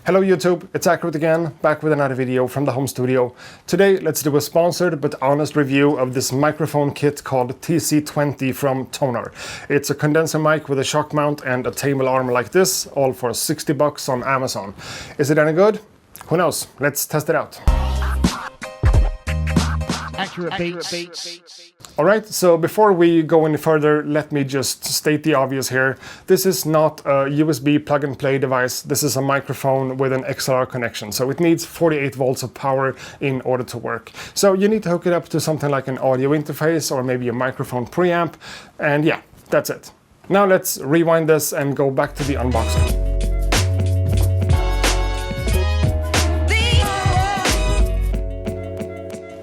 Hello YouTube, it's Accurate again, back with another video from the home studio. Today let's do a sponsored but honest review of this microphone kit called Tc-20 from Tonor. It's a condenser mic with a shock mount and a table arm like this, all for 60 bucks on Amazon. Is it any good? Who knows? Let's test it out. Accurate Beats. Alright, so before we go any further, let me just state the obvious here. This is not a USB plug-and-play device. This is a microphone with an XLR connection, so it needs 48 volts of power in order to work. So you need to hook it up to something like an audio interface or maybe a microphone preamp, and yeah, that's it. Now let's rewind this and go back to the unboxing.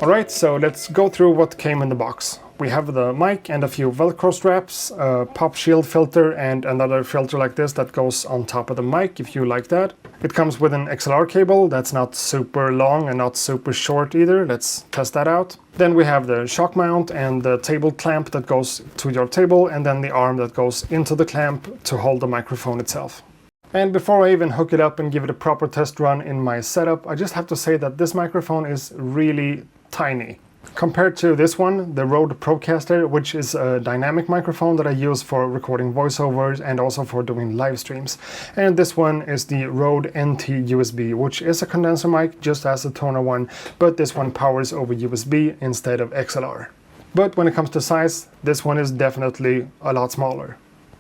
Alright, so let's go through what came in the box. We have the mic and a few Velcro straps, a pop shield filter and another filter like this that goes on top of the mic if you like that. It comes with an XLR cable that's not super long and not super short either. Let's test that out. Then we have the shock mount and the table clamp that goes to your table, and then the arm that goes into the clamp to hold the microphone itself. And before I even hook it up and give it a proper test run in my setup, I just have to say that this microphone is really tiny. Compared to this one, the Rode Procaster, which is a dynamic microphone that I use for recording voiceovers and also for doing live streams. And this one is the Rode NT USB, which is a condenser mic just as the Tonor one, but this one powers over USB instead of XLR. But when it comes to size, this one is definitely a lot smaller,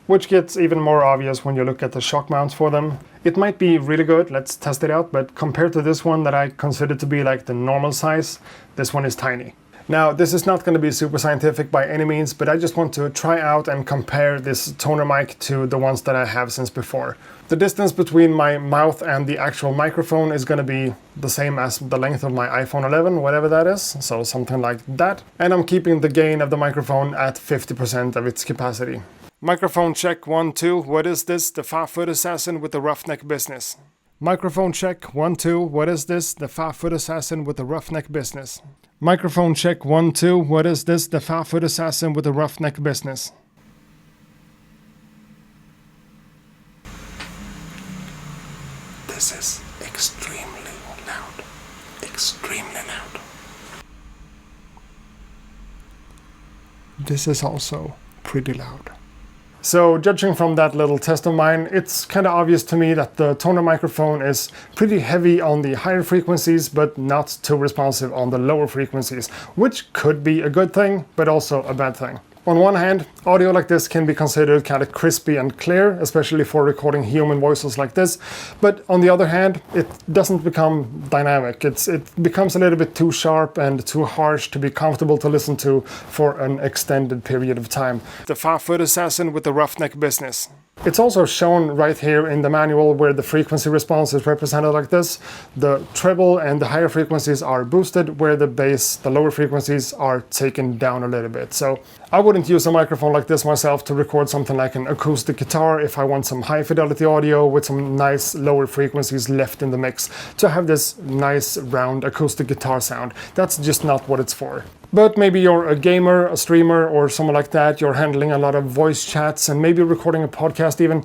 which gets even more obvious when you look at the shock mounts for them. It might be really good, let's test it out, but compared to this one that I consider to be like the normal size, this one is tiny. Now, this is not going to be super scientific by any means, but I just want to try out and compare this Tonor mic to the ones that I have since before. The distance between my mouth and the actual microphone is going to be the same as the length of my iPhone 11, whatever that is, so something like that. And I'm keeping the gain of the microphone at 50% of its capacity. Microphone check 1, 2, what is this? The 5-foot assassin with the roughneck business. Microphone check 1, 2, what is this? The 5-foot assassin with the roughneck business. Microphone check 1, 2, what is this? The 5-foot assassin with the roughneck business. This is extremely loud. Extremely loud. This is also pretty loud. So judging from that little test of mine, it's kind of obvious to me that the Tonor microphone is pretty heavy on the higher frequencies, but not too responsive on the lower frequencies, which could be a good thing, but also a bad thing. On one hand, audio like this can be considered kind of crispy and clear, especially for recording human voices like this. But on the other hand, it doesn't become dynamic. It becomes a little bit too sharp and too harsh to be comfortable to listen to for an extended period of time. The 5-foot assassin with the roughneck business. It's also shown right here in the manual where the frequency response is represented like this. The treble and the higher frequencies are boosted, where the bass, the lower frequencies, are taken down a little bit. So I wouldn't use a microphone like this myself to record something like an acoustic guitar if I want some high fidelity audio with some nice lower frequencies left in the mix to have this nice round acoustic guitar sound. That's just not what it's for. But maybe you're a gamer, a streamer, or someone like that, you're handling a lot of voice chats and maybe recording a podcast even.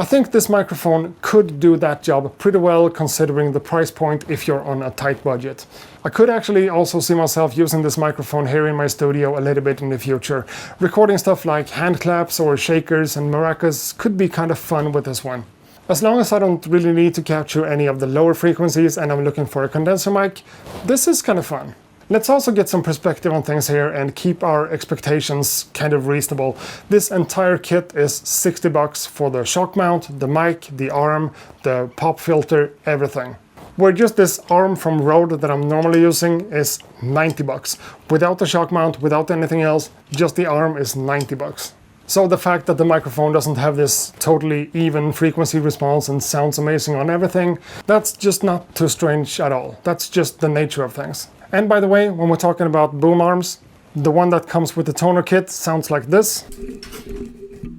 I think this microphone could do that job pretty well considering the price point if you're on a tight budget. I could actually also see myself using this microphone here in my studio a little bit in the future. Recording stuff like hand claps or shakers and maracas could be kind of fun with this one. As long as I don't really need to capture any of the lower frequencies and I'm looking for a condenser mic, this is kind of fun. Let's also get some perspective on things here and keep our expectations kind of reasonable. This entire kit is 60 bucks for the shock mount, the mic, the arm, the pop filter, everything. Where just this arm from Rode that I'm normally using is 90 bucks. Without the shock mount, without anything else, just the arm is 90 bucks. So the fact that the microphone doesn't have this totally even frequency response and sounds amazing on everything, that's just not too strange at all. That's just the nature of things. And by the way, when we're talking about boom arms, the one that comes with the Tonor kit sounds like this,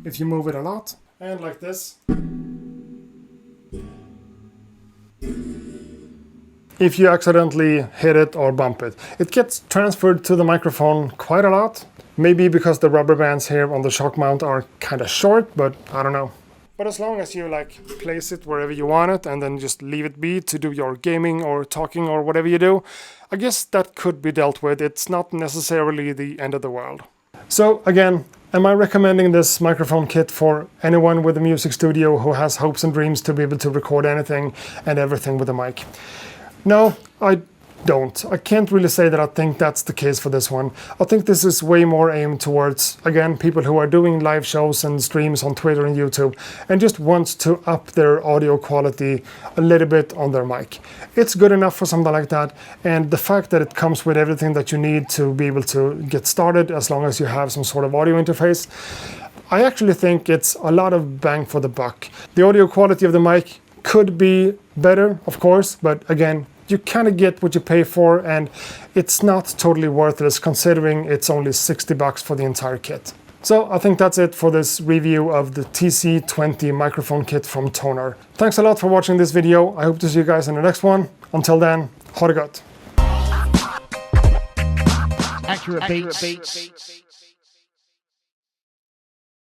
if you move it a lot, and like this, if you accidentally hit it or bump it. It gets transferred to the microphone quite a lot, maybe because the rubber bands here on the shock mount are kind of short, but I don't know. But as long as you like place it wherever you want it and then just leave it be to do your gaming or talking or whatever you do, I guess that could be dealt with. It's not necessarily the end of the world. So again, am I recommending this microphone kit for anyone with a music studio who has hopes and dreams to be able to record anything and everything with a mic? No, I don't. I can't really say that I think that's the case for this one. I think this is way more aimed towards, again, people who are doing live shows and streams on Twitter and YouTube and just want to up their audio quality a little bit on their mic. It's good enough for something like that, and the fact that it comes with everything that you need to be able to get started as long as you have some sort of audio interface, I actually think it's a lot of bang for the buck. The audio quality of the mic could be better, of course, but again, you kind of get what you pay for, and it's not totally worthless considering it's only $60 for the entire kit. So I think that's it for this review of the Tc-20 microphone kit from Tonor. Thanks a lot for watching this video. I hope to see you guys in the next one. Until then, ha det gott! Accurate beats.